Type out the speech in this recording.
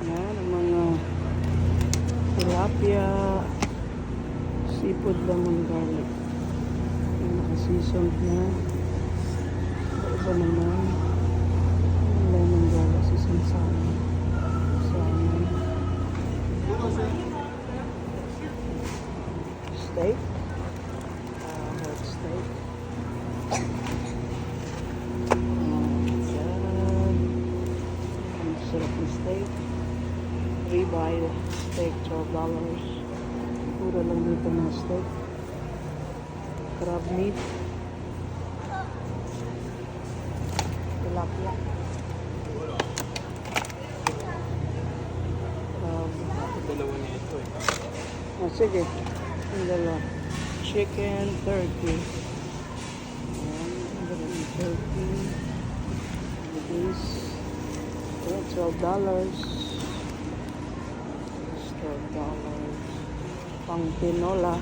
Yan, ang mga tilapia, seafood lemon garlic. Yung naka-seasoned na. Iba naman. Lemon garlic, seasoned salmon. Steak. Hot steak. Ang sarap ng steak. Ribeye steak, $12. Pura lang dito ng steak. Crab meat. Tilapia. Dalawa niya ito eh. Oh, sige. Yung dalawa. Chicken, turkey. Ayan, turkey. This. Ayan, $12. $12. Pang tinola.